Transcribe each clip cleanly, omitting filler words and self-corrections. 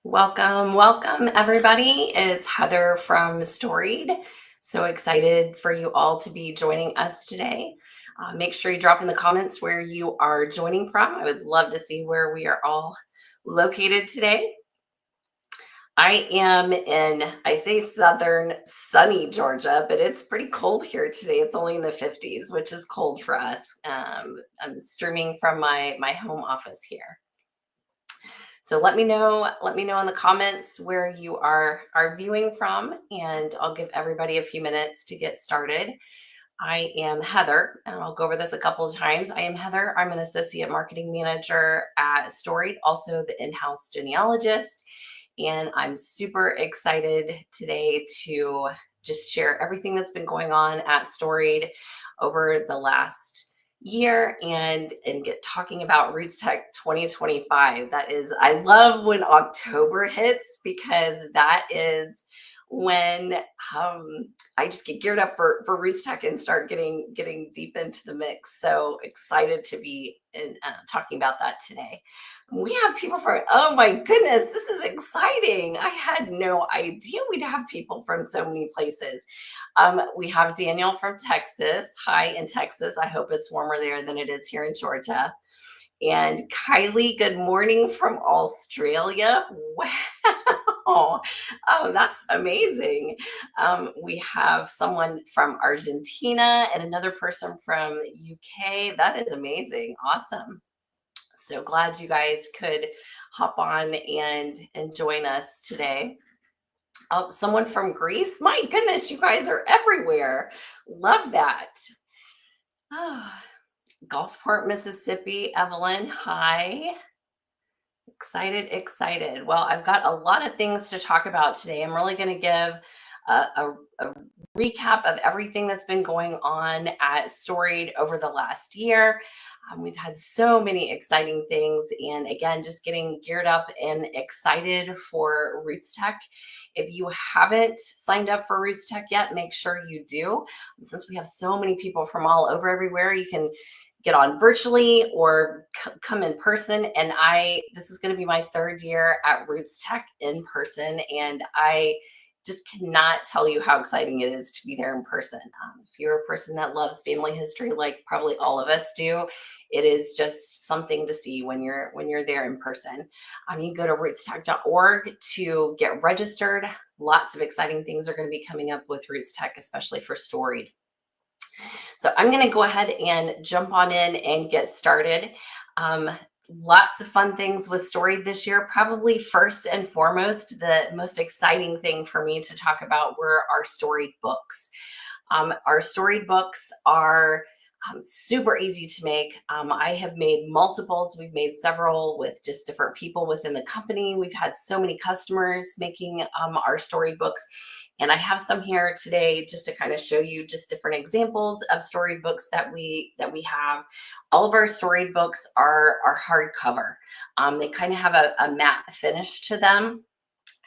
Welcome, welcome everybody. It's Heather from Storied. So excited for you all to be joining us today. Make sure you drop in the comments where you are joining from. I would love to see where we are all located today. I am in, I say southern sunny Georgia, but it's pretty cold here today. It's only in the 50s, which is cold for us. I'm streaming from my home office here. So let me know in the comments where you are viewing from, and I'll give everybody a few minutes to get started. I am Heather, and I'll go over this a couple of times. I am Heather. I'm an associate marketing manager at Storied, also the in-house genealogist, and I'm super excited today to just share everything that's been going on at Storied over the last year and get talking about RootsTech 2025. That is, I love when October hits because that is when I just get geared up for RootsTech and start getting deep into the mix. So excited to be talking about that today. We have people from, oh my goodness, this is exciting. I had no idea we'd have people from so many places. We have Daniel from Texas. Hi in Texas. I hope it's warmer there than it is here in Georgia. And Kylie, good morning from Australia. Wow. Oh, that's amazing. We have someone from Argentina and another person from UK. That is amazing. Awesome. So glad you guys could hop on and join us today. Oh, someone from Greece. My goodness, you guys are everywhere. Love that. Oh, Gulfport, Mississippi. Evelyn, hi. Excited. Well, I've got a lot of things to talk about today. I'm really going to give a recap of everything that's been going on at Storied over the last year. We've had so many exciting things, and again, just getting geared up and excited for RootsTech. If you haven't signed up for RootsTech yet, make sure you do. Since we have so many people from all over everywhere, you can get on virtually or come in person. And this is going to be my third year at RootsTech in person, and I just cannot tell you how exciting it is to be there in person. If you're a person that loves family history, like probably all of us do, it is just something to see when you're there in person. You can go to rootstech.org to get registered. Lots of exciting things are going to be coming up with RootsTech, especially for Storied. So I'm going to go ahead and jump on in and get started. Lots of fun things with Storied this year. Probably first and foremost, the most exciting thing for me to talk about were our Storied books. Our Storied books are super easy to make. I have made multiples. We've made several with just different people within the company. We've had so many customers making our Storied books. And I have some here today just to kind of show you just different examples of Storied books that we have. All of our Storied books are hardcover. They kind of have a matte finish to them.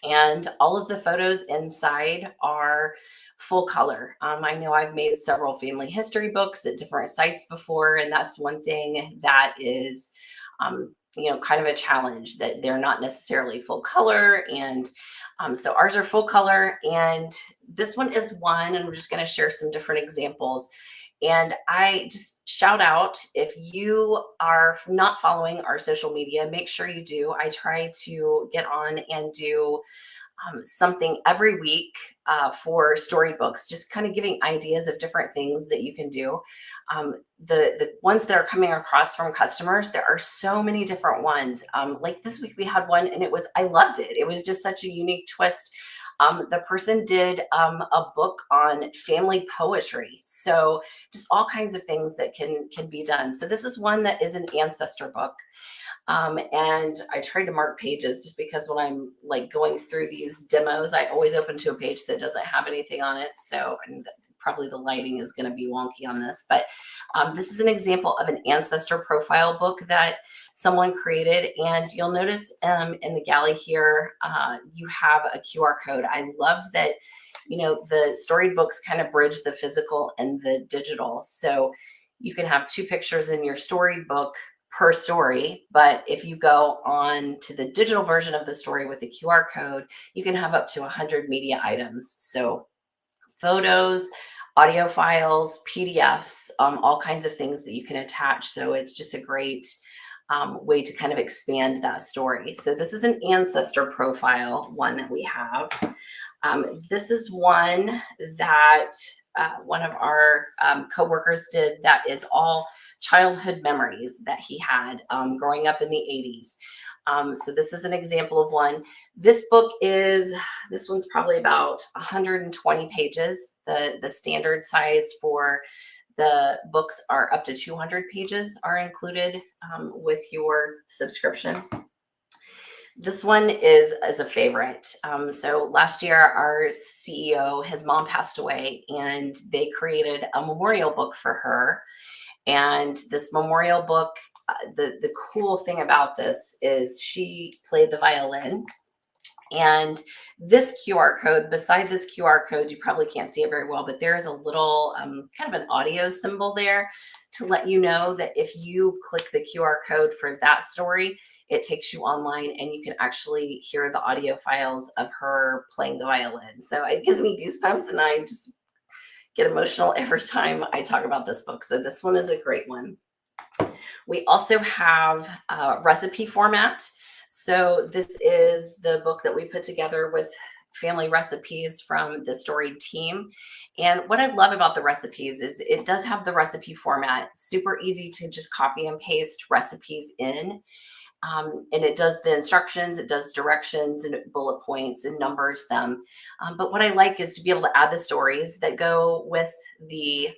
And all of the photos inside are full color. I know I've made several family history books at different sites before, and that's one thing that is kind of a challenge, that they're not necessarily full color. And so ours are full color, and this one is one, and we're just going to share some different examples. And I just shout out, if you are not following our social media, make sure you do. I try to get on and do something every week for storybooks, just kind of giving ideas of different things that you can do. The ones that are coming across from customers, there are so many different ones. Like this week we had one, and I loved it. It was just such a unique twist. The person did a book on family poetry. So just all kinds of things that can be done. So this is one that is an ancestor book. And I tried to mark pages just because when I'm like going through these demos, I always open to a page that doesn't have anything on it. So, and probably the lighting is going to be wonky on this, but this is an example of an ancestor profile book that someone created. And you'll notice in the galley here, you have a QR code. I love that, the Storied books kind of bridge the physical and the digital. So you can have two pictures in your Storied book per story. But if you go on to the digital version of the story with the QR code, you can have up to 100 media items. So photos, audio files, PDFs, all kinds of things that you can attach. So it's just a great way to kind of expand that story. So this is an ancestor profile one that we have. This is one that one of our coworkers did that is all childhood memories that he had growing up in the 80s. So this is an example of one. This one's probably about 120 pages. The standard size for the books are up to 200 pages are included with your subscription. This one is a favorite. So last year, our CEO, his mom passed away, and they created a memorial book for her. And this memorial book, the cool thing about this is she played the violin. And this QR code, beside this QR code, you probably can't see it very well, but there is a little kind of an audio symbol there to let you know that if you click the QR code for that story, it takes you online and you can actually hear the audio files of her playing the violin. So it gives me goosebumps, and I just get emotional every time I talk about this book. So this one is a great one. We also have recipe format. So this is the book that we put together with family recipes from the Storied team. And what I love about the recipes is it does have the recipe format, super easy to just copy and paste recipes in. And it does the instructions, it does directions and bullet points and numbers them. But what I like is to be able to add the stories that go with the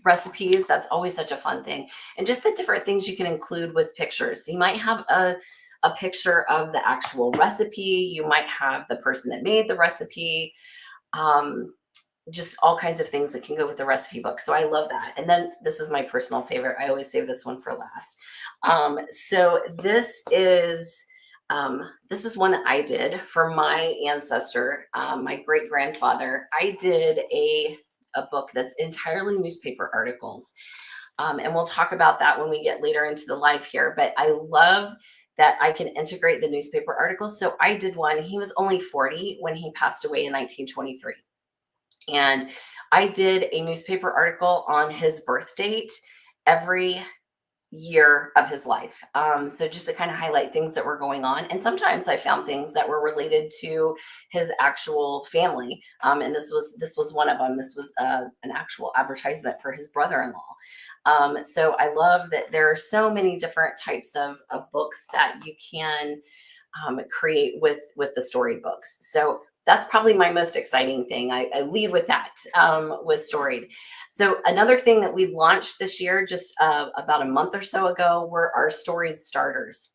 recipes. That's always such a fun thing. And just the different things you can include with pictures. So you might have a picture of the actual recipe. You might have the person that made the recipe. Just all kinds of things that can go with the recipe book. So I love that. And then this is my personal favorite. I always save this one for last. So this is one that I did for my ancestor, my great grandfather. I did a book that's entirely newspaper articles. And we'll talk about that when we get later into the live here. But I love that I can integrate the newspaper articles. So I did one. He was only 40 when he passed away in 1923. And I did a newspaper article on his birth date every year of his life. So just to kind of highlight things that were going on. And sometimes I found things that were related to his actual family. And this was one of them. This was an actual advertisement for his brother-in-law. So I love that there are so many different types of books that you can create with the Storied books. So that's probably my most exciting thing. I lead with that with Storied. So another thing that we launched this year, just about a month or so ago, were our Storied starters.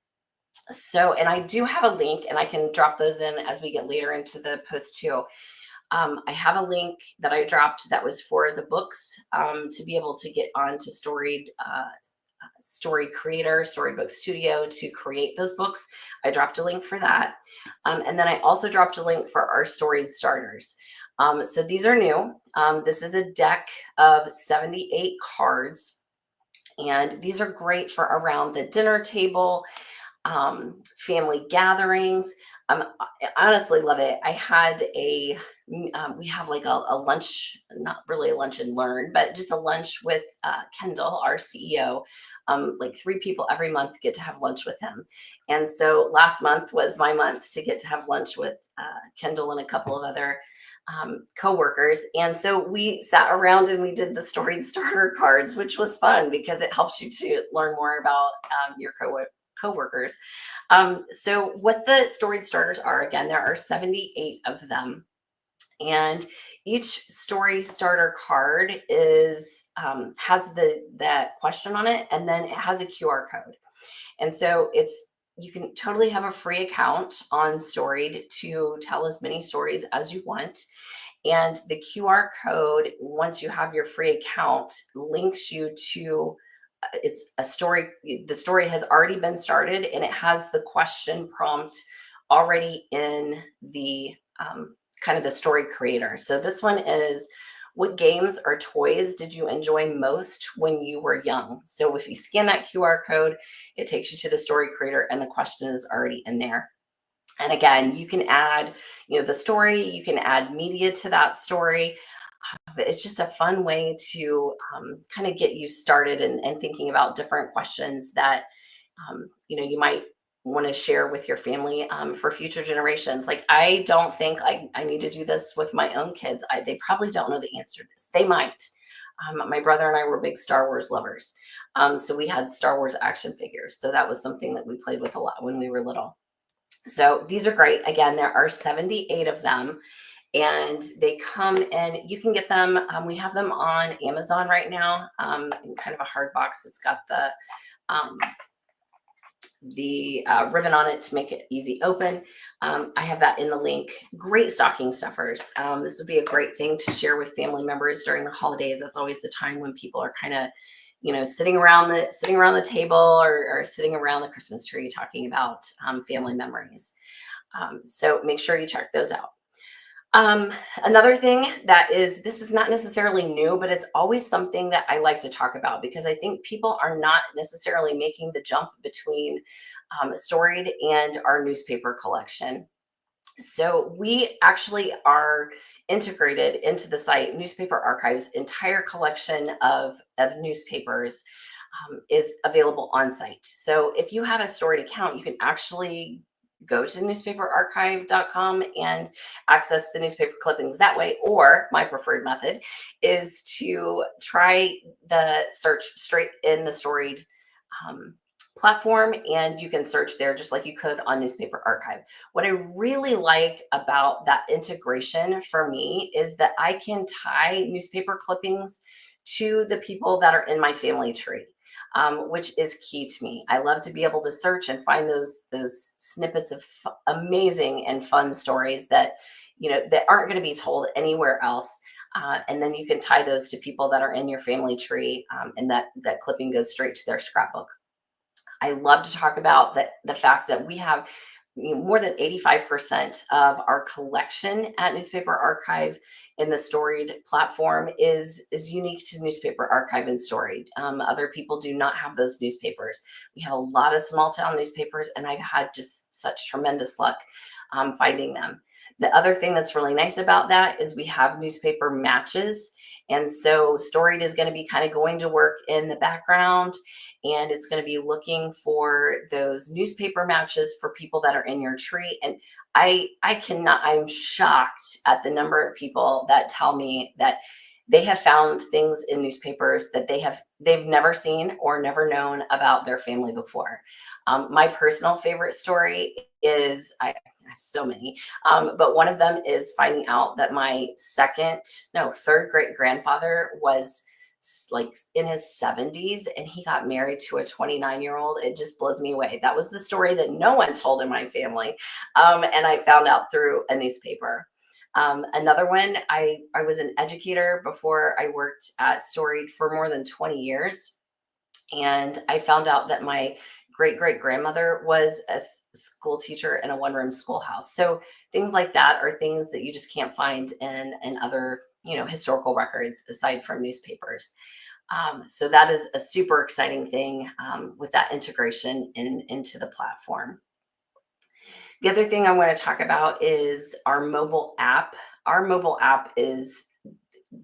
So, and I do have a link, and I can drop those in as we get later into the post too. I have a link that I dropped that was for the books to be able to get onto Storied Creator, Storybook Studio to create those books. I dropped a link for that. And then I also dropped a link for our Storied starters. So these are new. This is a deck of 78 cards. And these are great for around the dinner table, family gatherings. I honestly love it. I had we have like a lunch, not really a lunch and learn, but just a lunch with Kendall, our CEO. Like 3 people every month get to have lunch with him. And so last month was my month to get to have lunch with Kendall and a couple of other coworkers. And so we sat around and we did the Storied starter cards, which was fun because it helps you to learn more about your coworkers. So what the Storied starters are, again, there are 78 of them. And each story starter card is has that question on it, and then it has a QR code. And so you can totally have a free account on Storied to tell as many stories as you want. And the QR code, once you have your free account, links you to it's a story. The story has already been started, and it has the question prompt already in the kind of the story creator. So this one is What games or toys did you enjoy most when you were young? So if you scan that QR code, it takes you to the story creator and the question is already in there. And again, you can add, the story, you can add media to that story. But it's just a fun way to kind of get you started and thinking about different questions that you might want to share with your family for future generations. Like, I don't think I need to do this with my own kids. They probably don't know the answer to this. They might. My brother and I were big Star Wars lovers. So we had Star Wars action figures. So that was something that we played with a lot when we were little. So these are great. Again, there are 78 of them and they come in. You can get them. We have them on Amazon right now in kind of a hard box. It's got um, the ribbon on it to make it easy open. I have that in the link. Great stocking stuffers. This would be a great thing to share with family members during the holidays. That's always the time when people are kind of, sitting around the table or sitting around the Christmas tree talking about family memories. So make sure you check those out. Another thing this is not necessarily new, but it's always something that I like to talk about because I think people are not necessarily making the jump between Storied and our newspaper collection. So we actually are integrated into the site. Newspaper Archive's entire collection of newspapers is available on site. So if you have a Storied account, you can actually go to newspaperarchive.com and access the newspaper clippings that way. Or my preferred method is to try the search straight in the Storied platform, and you can search there just like you could on Newspaper Archive. What I really like about that integration for me is that I can tie newspaper clippings to the people that are in my family tree. Which is key to me. I love to be able to search and find those snippets of amazing and fun stories that that aren't going to be told anywhere else. And then you can tie those to people that are in your family tree, and that clipping goes straight to their scrapbook. I love to talk about the fact that we have more than 85% of our collection at Newspaper Archive in the Storied platform is unique to Newspaper Archive and Storied. Other people do not have those newspapers. We have a lot of small town newspapers, and I've had just such tremendous luck finding them. The other thing that's really nice about that is we have newspaper matches. And so Storied is going to be kind of going to work in the background, and it's going to be looking for those newspaper matches for people that are in your tree. And I'm shocked at the number of people that tell me that they have found things in newspapers that they've never seen or never known about their family before. My personal favorite story is, I have so many, but one of them is finding out that my third great grandfather was like in his 70s and he got married to a 29-year-old. It just blows me away. That was the story that no one told in my family. And I found out through a newspaper. Another one, I was an educator before I worked at Storied for more than 20 years. And I found out that my great great grandmother was a school teacher in a one-room schoolhouse. So things like that are things that you just can't find in other historical records aside from newspapers. So that is a super exciting thing with that integration into the platform. The other thing I want to talk about is our mobile app. Our mobile app is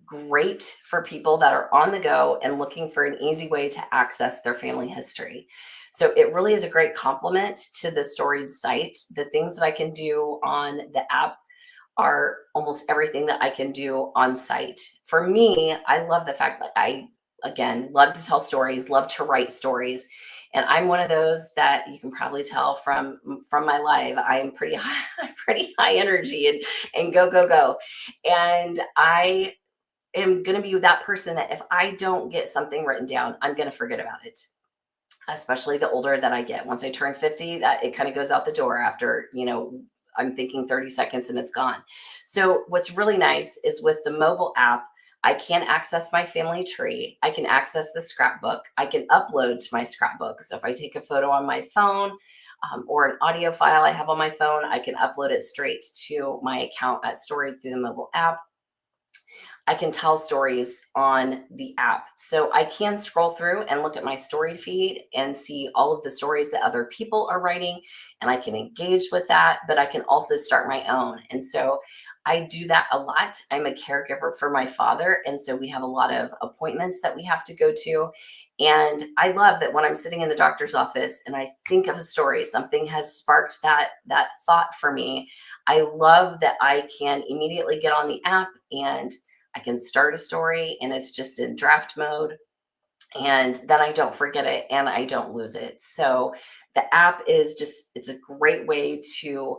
great for people that are on the go and looking for an easy way to access their family history. So it really is a great complement to the Storied site. The things that I can do on the app are almost everything that I can do on site. For me, I love the fact that again, love to tell stories, love to write stories. And I'm one of those that you can probably tell from my live. I am pretty high energy and go, go, go. And I am going to be that person that if I don't get something written down, I'm going to forget about it. Especially the older that I get. Once I turn 50, that it kind of goes out the door after, I'm thinking 30 seconds and it's gone. So what's really nice is with the mobile app, I can access my family tree. I can access the scrapbook. I can upload to my scrapbook. So if I take a photo on my phone or an audio file I have on my phone, I can upload it straight to my account at Storied through the mobile app. I can tell stories on the app. So I can scroll through and look at my Storied feed and see all of the stories that other people are writing, and I can engage with that, but I can also start my own. And so I do that a lot. I'm a caregiver for my father, and so we have a lot of appointments that we have to go to. And I love that when I'm sitting in the doctor's office and I think of a story, something has sparked that thought for me. I love that I can immediately get on the app and I can start a story and it's just in draft mode, and then I don't forget it and I don't lose it. So the app is just, it's a great way to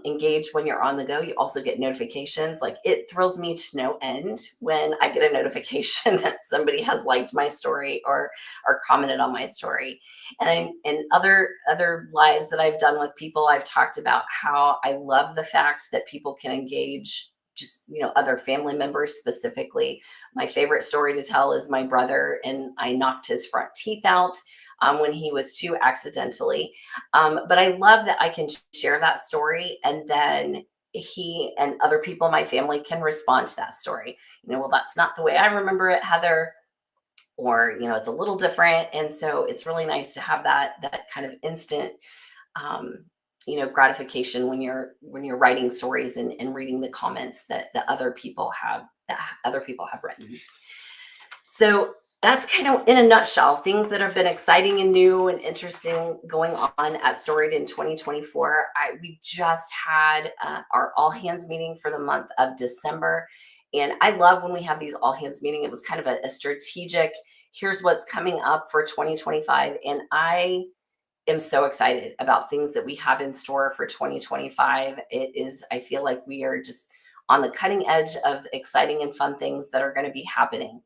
engage when you're on the go. You also get notifications. Like, it thrills me to no end when I get a notification that somebody has liked my story or commented on my story. And in other lives that I've done with people, I've talked about how I love the fact that people can engage, just, other family members specifically. My favorite story to tell is my brother and I knocked his front teeth out when he was two, accidentally. But I love that I can share that story, and then he and other people in my family can respond to that story. Well, that's not the way I remember it, Heather, or it's a little different. And so it's really nice to have that kind of instant um, gratification when you're writing stories and reading the comments that other people have written. So that's kind of, in a nutshell, things that have been exciting and new and interesting going on at Storied in 2024. We just had our all hands meeting for the month of December. And I love when we have these all hands meeting. It was kind of a strategic, here's what's coming up for 2025. And I am so excited about things that we have in store for 2025. I feel like we are just on the cutting edge of exciting and fun things that are going to be happening.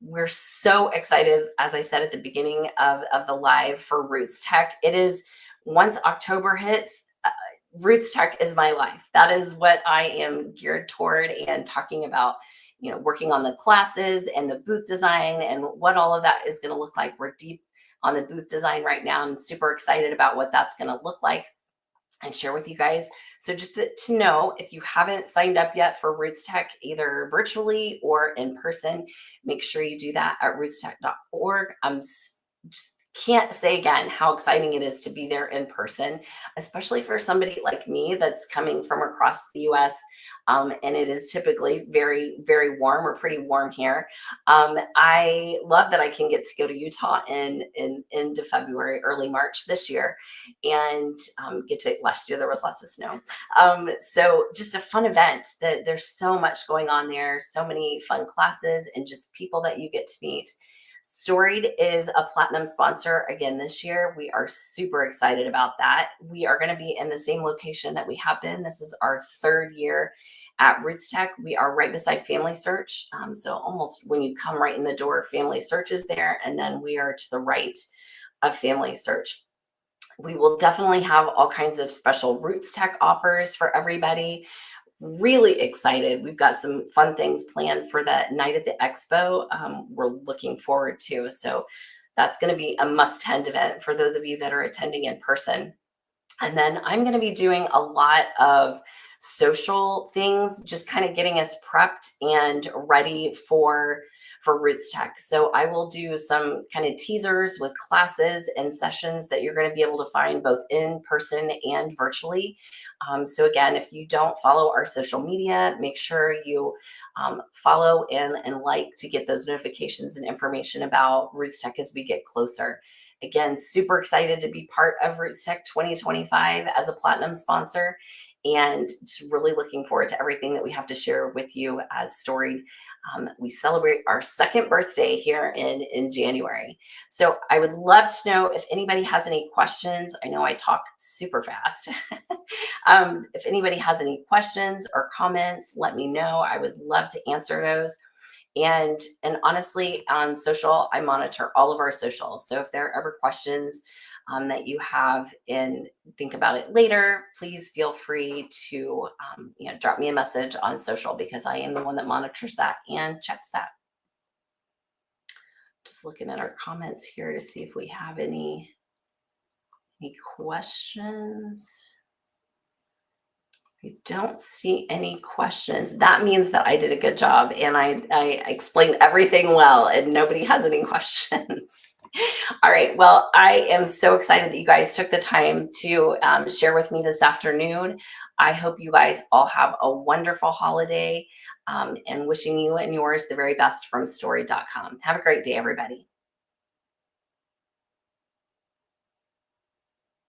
We're so excited, as I said at the beginning of the live, for RootsTech. It is, once October hits, RootsTech is my life. That is what I am geared toward and talking about, working on the classes and the booth design and what all of that is going to look like. We're deep on the booth design right now and super excited about what that's going to look like and share with you guys. So just to know, if you haven't signed up yet for RootsTech, either virtually or in person, make sure you do that at rootstech.org. Just can't say again how exciting it is to be there in person, especially for somebody like me that's coming from across the US. And it is typically very, very warm, or pretty warm here. I love that I can get to go to Utah in into February, early March this year, and last year there was lots of snow. So just a fun event. That there's so much going on there, so many fun classes and just people that you get to meet. Storied is a platinum sponsor again this year. We are super excited about that. We are going to be in the same location that we have been. This is our third year at RootsTech. We are right beside Family Search. So almost when you come right in the door, Family Search is there, and then we are to the right of Family Search. We will definitely have all kinds of special RootsTech offers for everybody. Really excited. We've got some fun things planned for that night at the expo. We're looking forward to. So that's going to be a must-attend event for those of you that are attending in person. And then I'm going to be doing a lot of social things, just kind of getting us prepped and ready for RootsTech. So I will do some kind of teasers with classes and sessions that you're going to be able to find both in person and virtually. So again, if you don't follow our social media, make sure you follow and like to get those notifications and information about RootsTech as we get closer. Again, super excited to be part of RootsTech 2025 as a platinum sponsor, and just really looking forward to everything that we have to share with you as Storied. We celebrate our second birthday here in January. So I would love to know if anybody has any questions. I know I talk super fast. If anybody has any questions or comments, let me know. I would love to answer those. And honestly, on social, I monitor all of our socials. So if there are ever questions that you have and think about it later, please feel free to drop me a message on social, because I am the one that monitors that and checks that. Just looking at our comments here to see if we have any questions. I don't see any questions. That means that I did a good job and I explained everything well and nobody has any questions. All right. Well, I am so excited that you guys took the time to share with me this afternoon. I hope you guys all have a wonderful holiday and wishing you and yours the very best from Storied.com. Have a great day, everybody.